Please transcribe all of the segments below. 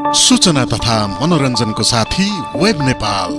सूचना तथा मनोरञ्जनको साथी वेब नेपाल।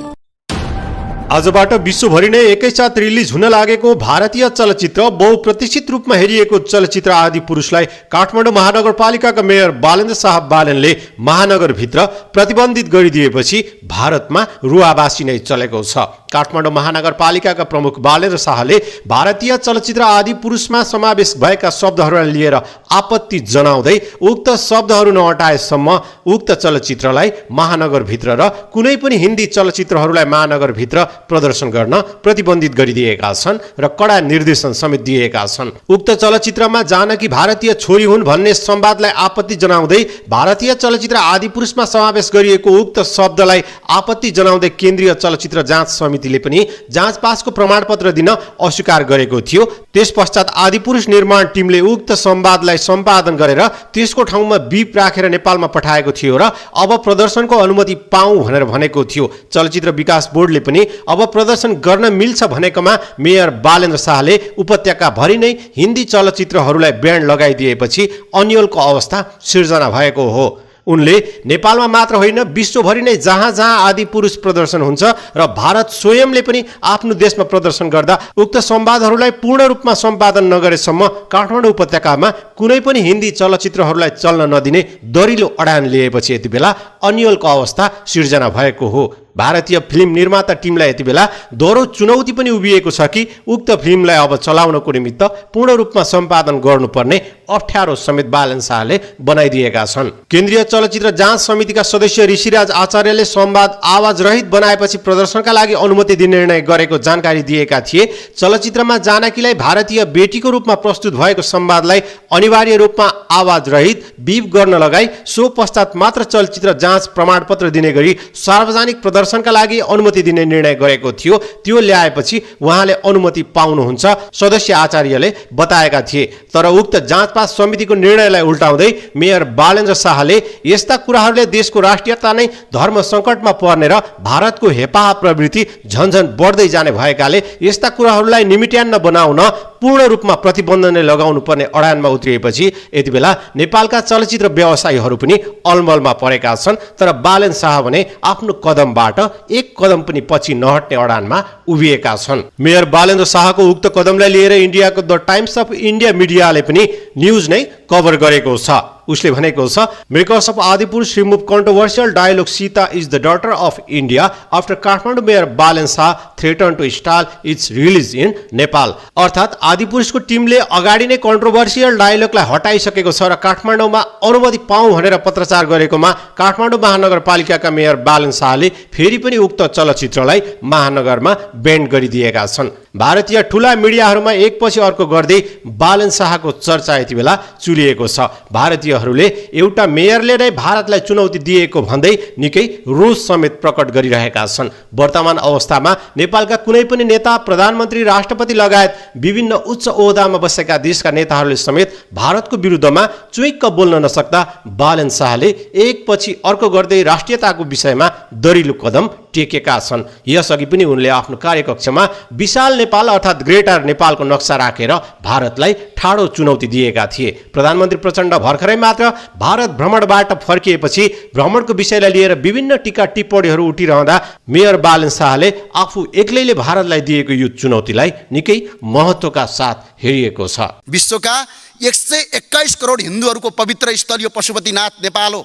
आजबाट विश्वभरि नै एकैसाथ रिलिज हुन लागेको भारतीय चलचित्र बहुप्रतीक्षित रूपमा हेरिएको चलचित्र आदिपुरुषलाई काठमाडौँ महानगरपालिकाका मेयर बालेन्द्र शाह बालेनले महानगरभित्र प्रतिबन्धित गरिदिएपछि भारतमा रुवाबासी नै चलेको छ। काठमाडौँ महानगरपालिकाका प्रमुख बालेन्द्र शाहले भारतीय चलचित्र आदिपुरुषमा समावेश भएका शब्दहरूलाई लिएर आपत्ति जनाउँदै उक्त शब्दहरू नहटाएसम्म उक्त चलचित्रलाई महानगरभित्र र कुनै पनि हिन्दी चलचित्रहरूलाई महानगरभित्र प्रदर्शन गर्न प्रतिबन्धित गरिदिएका छन् र कडा निर्देशन समेत दिएका छन्। उक्त चलचित्रमा जानकी भारतीय छोरी हुन् भन्ने संवादलाई आपत्ति जनाउँदै भारतीय चलचित्र आदिपुरुषमा समावेश गरिएको उक्त शब्दलाई आपत्ति जनाउँदै केन्द्रीय चलचित्र जाँच समितिले पनि जाँच पासको प्रमाणपत्र दिन अस्वीकार गरेको थियो। त्यस पश्चात आदिपुरुष निर्माण टिमले उक्त संवादलाई सम्पादन गरेर त्यसको ठाउँमा बीप राखेर नेपालमा पठाएको थियो र अब प्रदर्शनको अनुमति पाऊ भनेर भनेको थियो। चलचित्र विकास बोर्डले पनि अब प्रदर्शन गर्न मिल्छ भनेकोमा मेयर बालेन्द्र शाहले उपत्यका भरि नै हिन्दी चलचित्रहरूलाई ब्यान्ड लगाइदिएपछि अन्यलको अवस्था सिर्जना भएको हो। उनले नेपालमा मात्र होइन विश्वभरि नै जहाँ जहाँ आदिपुरुष प्रदर्शन हुन्छ र भारत स्वयंले पनि आफ्नो देशमा प्रदर्शन गर्दा उक्त संवादहरूलाई पूर्ण रूपमा सम्पादन नगरेसम्म काठमाडौँ उपत्यकामा कुनै पनि हिन्दी चलचित्रहरूलाई चल्न नदिने दरिलो अडान लिएपछि यति बेला अन्यलको अवस्था सिर्जना भएको हो। भारतीय फिल्म निर्माता टिमलाई यति बेला दोहोरो चुनौती पनि उभिएको छ कि उक्त फिल्मलाई अब चलाउनको निमित्त पूर्ण रूपमा सम्पादन गर्नुपर्ने अप्ठ्यारो समेत बालेन्द्र शाहले बनाइदिएका छन्। केन्द्रीय चलचित्र जाँच समितिका सदस्य ऋषिराज आचार्यले संवाद आवाज रहित बनाएपछि प्रदर्शनका लागि अनुमति दिने निर्णय गरेको जानकारी दिएका थिए। चलचित्रमा जानकीलाई भारतीय बेटीको रूपमा प्रस्तुत भएको संवादलाई अनिवार्य रूपमा आवाज रहित बीप गर्न लगाई सो पश्चात मात्र चलचित्र जाँच प्रमाणपत्र दिने गरी सार्वजनिक प्रदर्शनका लागि अनुमति दिने निर्णय गरेको थियो। त्यो ल्याएपछि उहाँले अनुमति पाउनुहुन्छ सदस्य आचार्यले बताएका थिए। तर उक्त जाँच पास समितिको निर्णयलाई उल्टाउँदै मेयर बालेन्द्र शाहले यस्ता कुराहरूले देशको राष्ट्रियता नै धर्म सङ्कटमा पर्ने र भारतको हेपाह प्रवृत्ति झन्झन बढ्दै जाने भएकाले यस्ता कुराहरूलाई निमिट्यान्न बनाउन पूर्ण रूपमा प्रतिबन्ध नै लगाउनु पर्ने अडानमा उत्रिएपछि यति बेला नेपालका चलचित्र व्यवसायीहरू पनि अलमलमा परेका छन्। तर बालेन्द्र शाह भने आफ्नो कदमबाट एक कदम पनि पछि नहट्ने अडानमा उभिएका छन्। मेयर बालेन्द्र शाहको उक्त कदमलाई लिएर इन्डियाको द टाइम्स अफ इन्डिया मिडियाले पनि न्युज नै कभर गरेको छ। उसले भनेको छ, makers of Adipurush remove controversial dialogue Sita is the daughter of India after Kathmandu mayor Balendra Shah threaten to stall its release in Nepal. अर्थात् आदिपुरुषको टिमले अगाडि नै कन्ट्रोभर्सियल डायलॉगलाई हटाइसकेको छ र काठमाडौँमा अनुमति पाऊ भनेर पत्रचार गरेकोमा काठमाडौँ महानगरपालिकाका मेयर बालेन्द्र शाहले फेरि पनि उक्त चलचित्रलाई महानगरमा ब्यान्ड गरिदिएका छन्। भारतीय ठूला मिडियाहरूमा एकपछि अर्को गर्दै बालेन्द्र शाहको चर्चा यति बेला चुलिएको छ। भारतीयहरूले एउटा मेयरले नै भारतलाई चुनौती दिएको भन्दै निकै रोष समेत प्रकट गरिरहेका छन्। वर्तमान अवस्थामा नेपालका कुनै पनि नेता, प्रधानमन्त्री, राष्ट्रपति लगायत विभिन्न उच्च ओहदामा बसेका देशका नेताहरूले समेत भारतको विरुद्धमा चुइक्क बोल्न नसक्दा बालेन्द्र शाहले एकपछि अर्को गर्दै राष्ट्रियताको विषयमा दरिलो कदम टेकेका छन्। यसअघि पनि उनले आफ्नो कार्यकक्षमा विशाल नेपाल अर्थात् ग्रेटर नेपालको नक्सा राखेर भारतलाई ठाडो चुनौती दिएका थिए। प्रधानमन्त्री प्रचण्ड भर्खरै मात्र भारत भ्रमणबाट फर्किएपछि भ्रमणको विषयलाई लिएर विभिन्न टीका टिप्पणीहरू उठिरहँदा मेयर बालेन्द्र शाहले आफू एक्लैले भारतलाई दिएको यो चुनौतीलाई निकै महत्त्वका साथ हेरिएको छ। विश्वका 121 करोड हिन्दूहरूको पवित्र स्थल यो पशुपतिनाथ नेपाल हो।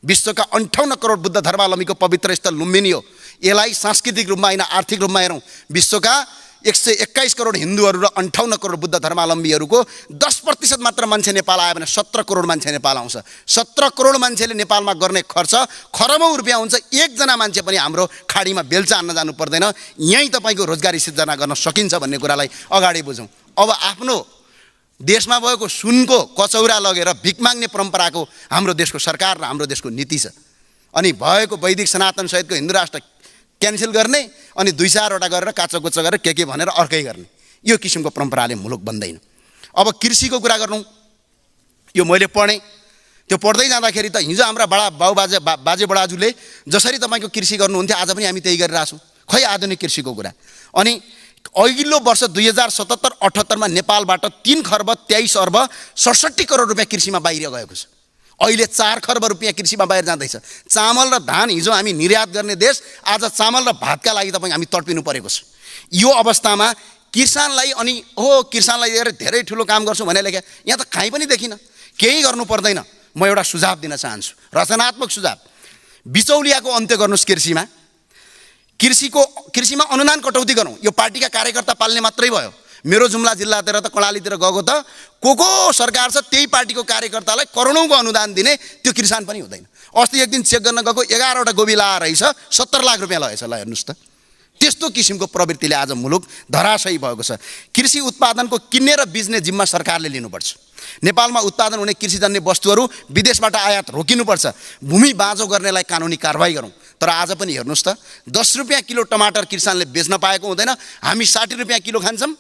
विश्वका 58 करोड बुद्ध धर्मावलम्बीको पवित्र स्थल लुम्बिनी हो। यसलाई सांस्कृतिक रूपमा होइन आर्थिक रूपमा हेरौँ, विश्वका 121 करोड हिन्दूहरू र 58 करोड बुद्ध धर्मावलम्बीहरूको 10% मात्र मान्छे नेपाल आयो भने 17 करोड मान्छे नेपाल आउँछ। 17 करोड मान्छेले नेपालमा गर्ने खर्च खरबौँ रुपियाँ हुन्छ। एकजना मान्छे पनि हाम्रो खाडीमा बेल्चा हान्न जानु पर्दैन। यहीँ तपाईँको रोजगारी सिर्जना गर्न सकिन्छ भन्ने कुरालाई अगाडि बुझौँ। अब आफ्नो देशमा भएको सुनको कचौरा लगेर भिख माग्ने परम्पराको हाम्रो देशको सरकार र हाम्रो देशको नीति छ। अनि भएको वैदिक सनातन सहितको हिन्दू राष्ट्र क्यान्सल गर्ने अनि 2-4वटा गरेर काचोकुचो गरेर के भनेर अर्कै गर्ने, यो किसिमको परम्पराले मुलुक बन्दैन। अब कृषिको कुरा गरौँ, यो मैले पढेँ। त्यो पढ्दै जाँदाखेरि त हिजो हाम्रा बाजे बडाजुले जसरी तपाईँको कृषि गर्नुहुन्थ्यो आज पनि हामी त्यही गरिरहेछौँ। खै आधुनिक कृषिको कुरा। अनि अघिल्लो वर्ष 2077-78 मा नेपालबाट 3 खर्ब 23 अर्ब 67 करोड रुपियाँ कृषिमा बाहिर गएको छ। अहिले 4 खर्ब रुपियाँ कृषिमा बाहिर जाँदैछ। चामल र धान हिजो हामी निर्यात गर्ने देश, आज चामल र भातका लागि तपाईँ हामी तडपिनु परेको छ। यो अवस्थामा किसानलाई अनि किसानलाई लिएर धेरै ठुलो काम गर्छु भने लेख्या यहाँ त कहीँ पनि देखिन। केही गर्नु पर्दैन। म एउटा सुझाव दिन चाहन्छु, रचनात्मक सुझाव। बिचौलियाको अन्त्य गर्नुहोस् कृषिमा अनुदान कटौती गरौँ। यो पार्टीका कार्यकर्ता पाल्ने मात्रै भयो। मेरो जुम्ला जिल्लातिर त कर्णालीतिर गएको त को सरकार छ त्यही पार्टीको कार्यकर्तालाई करोडौँको अनुदान दिने, त्यो किसान पनि हुँदैन। अस्ति एक दिन चेक गर्न गएको 11वटा गोबी लाएर रहेछ 70 लाख रुपियाँ लगेछ। ल हेर्नुहोस् त, त्यस्तो किसिमको प्रवृत्तिले आज मुलुक धराशयी भएको छ। कृषि उत्पादनको किन्ने र बेच्ने जिम्मा सरकारले लिनुपर्छ। नेपालमा उत्पादन हुने कृषिजन्य वस्तुहरू विदेशबाट आयात रोकिनुपर्छ। भूमि बाँझो गर्नेलाई कानुनी कारबाही गरौँ। तर आज पनि हेर्नुहोस् त, 10 रुपियाँ किलो टमाटर किसानले बेच्न पाएको हुँदैन, हामी 60 रुपियाँ किलो खान्छौँ।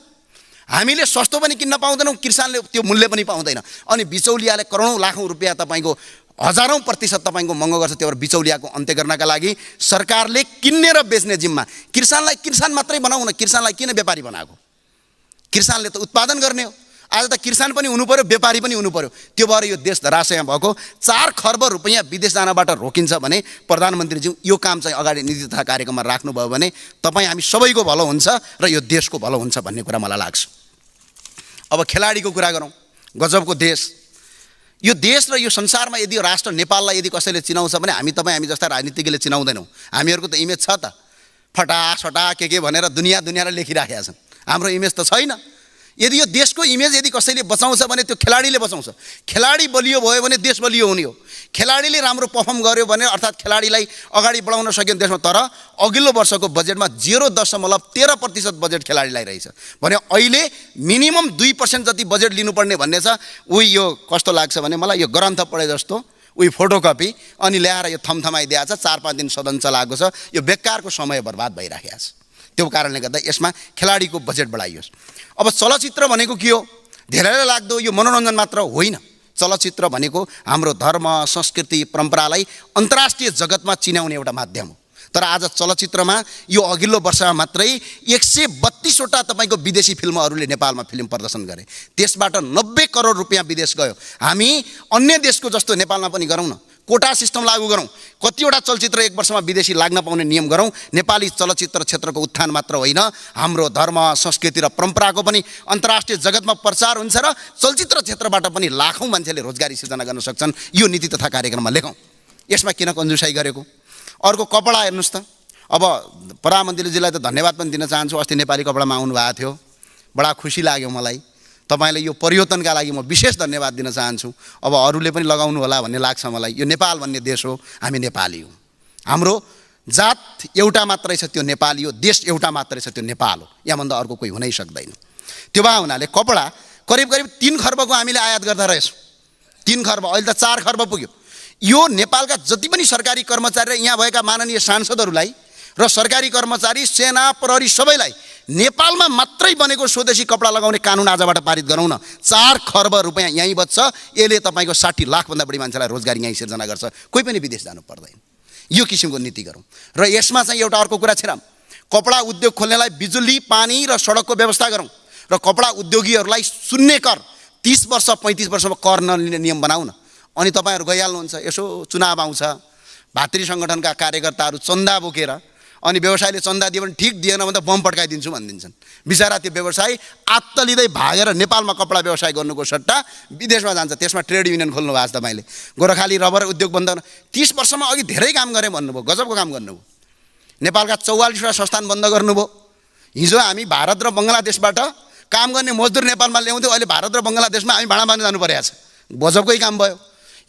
हामीले सस्तो पनि किन्न पाउँदैनौँ, किसानले त्यो मूल्य पनि पाउँदैन। अनि बिचौलियाले करोडौँ लाखौँ रुपियाँ तपाईँको हजारौँ प्रतिशत तपाईँको महँगो गर्छ। त्यो भएर बिचौलियाको अन्त्य गर्नका लागि सरकारले किन्ने र बेच्ने जिम्मा, किसानलाई किसान मात्रै बनाउन, किसानलाई किन व्यापारी बनाएको? किसानले त उत्पादन गर्ने हो। आज त किसान पनि हुनु पर्यो, व्यापारी पनि हुनु पर्यो। त्यो भएर यो देश धराशय भएको। 4 खर्ब रुपियाँ विदेश जानबाट रोकिन्छ भने प्रधानमन्त्रीज्यू यो काम चाहिँ अगाडि नीति तथा कार्यक्रममा राख्नुभयो भने तपाईँ हामी सबैको भलो हुन्छ र यो देशको भलो हुन्छ भन्ने कुरा मलाई लाग्छ। अब खेलाडीको कुरा गरौँ। गजबको देश यो देश र यो संसारमा यदि राष्ट्र नेपाललाई यदि कसैले चिनाउँछ भने हामी जस्ता राजनीतिज्ञले चिनाउँदैनौँ। हामीहरूको त इमेज छ त, फटासटा के भनेर दुनियाँले लेखिराखेका छन्। हाम्रो इमेज त छैन। यदि यो देशको इमेज यदि कसैले बचाउँछ भने त्यो खेलाडीले बचाउँछ। खेलाडी बलियो भयो भने देश बलियो हुने हो। खेलाडीले राम्रो पर्फर्म गर्यो भने अर्थात् खेलाडीलाई अगाडि बढाउन सक्यो देशमा। तर अघिल्लो वर्षको बजेटमा 0.13% बजेट खेलाडीलाई रहेछ भने अहिले मिनिमम 2% जति बजेट लिनुपर्ने भन्ने छ। यो कस्तो लाग्छ भने मलाई यो ग्रन्थ पढे जस्तो फोटोकपी अनि ल्याएर यो थमथमाइदिएको छ। 4-5 दिन सदन चलाएको छ। यो बेकारको समय बर्बाद भइराखेको छ। त्यो कारणले गर्दा यसमा खेलाडीको बजेट बढाइयोस्। अब चलचित्र भनेको के हो? धेरैलाई लाग्दो यो मनोरञ्जन मात्र होइन। चलचित्र भनेको हाम्रो धर्म, संस्कृति, परम्परालाई अन्तर्राष्ट्रिय जगतमा चिनाउने एउटा माध्यम हो। तर आज चलचित्रमा यो अघिल्लो वर्षमा मात्रै 132वटा तपाईँको विदेशी फिल्महरूले नेपालमा फिल्म प्रदर्शन गरे। त्यसबाट 90 करोड रुपियाँ विदेश गयो। हामी अन्य देशको जस्तो नेपालमा पनि गरौँ न, कोटा सिस्टम लागू गरौँ। कतिवटा चलचित्र एक वर्षमा विदेशी लाग्न पाउने नियम गरौँ। नेपाली चलचित्र क्षेत्रको उत्थान मात्र होइन, हाम्रो धर्म, संस्कृति र परम्पराको पनि अन्तर्राष्ट्रिय जगतमा प्रचार हुन्छ र चलचित्र क्षेत्रबाट पनि लाखौँ मान्छेले रोजगारी सिर्जना गर्न सक्छन्। यो नीति तथा कार्यक्रममा लेखौँ। यसमा किन कन्जुसाइ गरेको? अर्को कपडा हेर्नुहोस् त। अब प्रधानमन्त्रीजीलाई त धन्यवाद पनि दिन चाहन्छु। अस्ति नेपाली कपडामा आउनुभएको थियो, बडा खुसी लाग्यो मलाई। तपाईले यो परिवर्तनका लागि म विशेष धन्यवाद दिन चाहन्छु। अब अरूले पनि लगाउनु होला भन्ने लाग्छ मलाई। यो नेपाल भन्ने देश हो, हामी नेपाली हौँ। हाम्रो जात एउटा मात्रै छ, त्यो नेपाली हो। देश एउटा मात्रै छ, त्यो नेपाल हो। यहाँभन्दा अर्को कोही हुनै सक्दैन। त्यो भए हुनाले कपडा करिब 3 खर्बको हामीले आयात गर्दा रहेछौँ। 3 खर्ब, अहिले त 4 खर्ब पुग्यो। यो नेपालका जति पनि सरकारी कर्मचारी र यहाँ भएका माननीय सांसदहरूलाई र सरकारी कर्मचारी, सेना, प्रहरी सबैलाई नेपालमा मात्रै बनेको स्वदेशी कपडा लगाउने कानुन आजबाट पारित गरौँ न। 4 खर्ब रुपियाँ यहीँ बच्छ। यसले तपाईँको 60 लाखभन्दा बढी मान्छेलाई रोजगारी यहीँ सिर्जना गर्छ। कोही पनि विदेश जानु पर्दैन। यो किसिमको नीति गरौँ। र यसमा चाहिँ एउटा अर्को कुरा छिराम, कपडा उद्योग खोल्नेलाई बिजुली, पानी र सडकको व्यवस्था गरौँ र कपडा उद्योगीहरूलाई शून्य कर 30 वर्ष 35 वर्षमा कर नलिने नियम बनाऊ न। अनि तपाईँहरू गइहाल्नुहुन्छ। यसो चुनाव आउँछ, भातृ सङ्गठनका कार्यकर्ताहरू चन्दा बोकेर अनि व्यवसायले चन्दा दियो भने ठिक, दिएन भने त बम पड्काइदिन्छु भनिदिन्छन्। बिचरा त्यो व्यवसायी आत्तलिँदै भागेर नेपालमा कपडा व्यवसाय गर्नुको सट्टा विदेशमा जान्छ। त्यसमा ट्रेड युनियन खोल्नु भएको छ तपाईँले। गोर्खाली रबर उद्योग बन्द 30 वर्षमा अघि धेरै काम गरेँ भन्नुभयो, गजबको काम गर्नुभयो। नेपालका 44वटा संस्थान बन्द गर्नुभयो। हिजो हामी भारत र बङ्गलादेशबाट काम गर्ने मजदुर नेपालमा ल्याउँथ्यौँ, अहिले भारत र बङ्गलादेशमा हामी भाँडा बाँध्न जानु परेको छ। गजबकै काम भयो।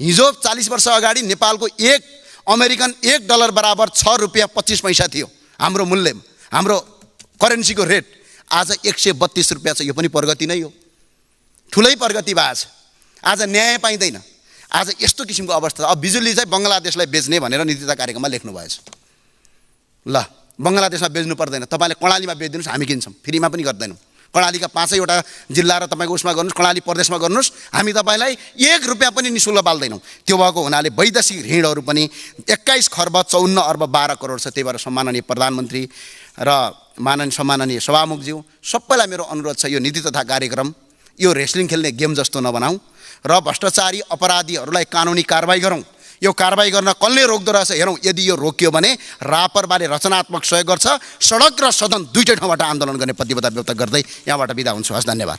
हिजो 40 वर्ष अगाडि नेपालको अमेरिकन $1 बराबर 6 रुपियाँ 25 पैसा थियो हाम्रो मूल्य, हाम्रो करेन्सीको रेट। आज 132 रुपियाँ छ। यो पनि प्रगति नै हो, ठुलै प्रगति भएको छ। आज न्याय पाइँदैन। आज यस्तो किसिमको अवस्था। अब बिजुली चाहिँ बङ्गलादेशलाई बेच्ने भनेर नीति तथा कार्यक्रममा लेख्नु भएछ। ल, बङ्गलादेशमा बेच्नु पर्दैन, तपाईँले कर्णालीमा बेचिदिनुहोस्, हामी किन्छौँ। फ्रीमा पनि गर्दैनौँ। कर्णालीका 5वटा जिल्ला र तपाईँको उसमा गर्नुहोस्, कर्णाली प्रदेशमा गर्नुहोस्, हामी तपाईँलाई 1 रुपियाँ पनि निःशुल्क बाल्दैनौँ। त्यो भएको हुनाले वैदेशिक ऋणहरू पनि 21 खर्ब 54 अर्ब 12 करोड छ। त्यही भएर सम्माननीय प्रधानमन्त्री र सम्माननीय सभामुखज्यू सबैलाई मेरो अनुरोध छ, यो नीति तथा कार्यक्रम यो रेस्लिङ खेल्ने गेम जस्तो नबनाऊ र भ्रष्टाचारी अपराधीहरूलाई कानुनी कारबाही गरौँ। यो कारबाही गर्न कसले रोक्दो रहेछ हेरौँ। यदि यो रोकियो भने रापरबाले रचनात्मक सहयोग गर्छ। सडक र सदन दुईटै ठाउँबाट आन्दोलन गर्ने प्रतिबद्धता व्यक्त गर्दै यहाँबाट बिदा हुन्छु। हस्, धन्यवाद।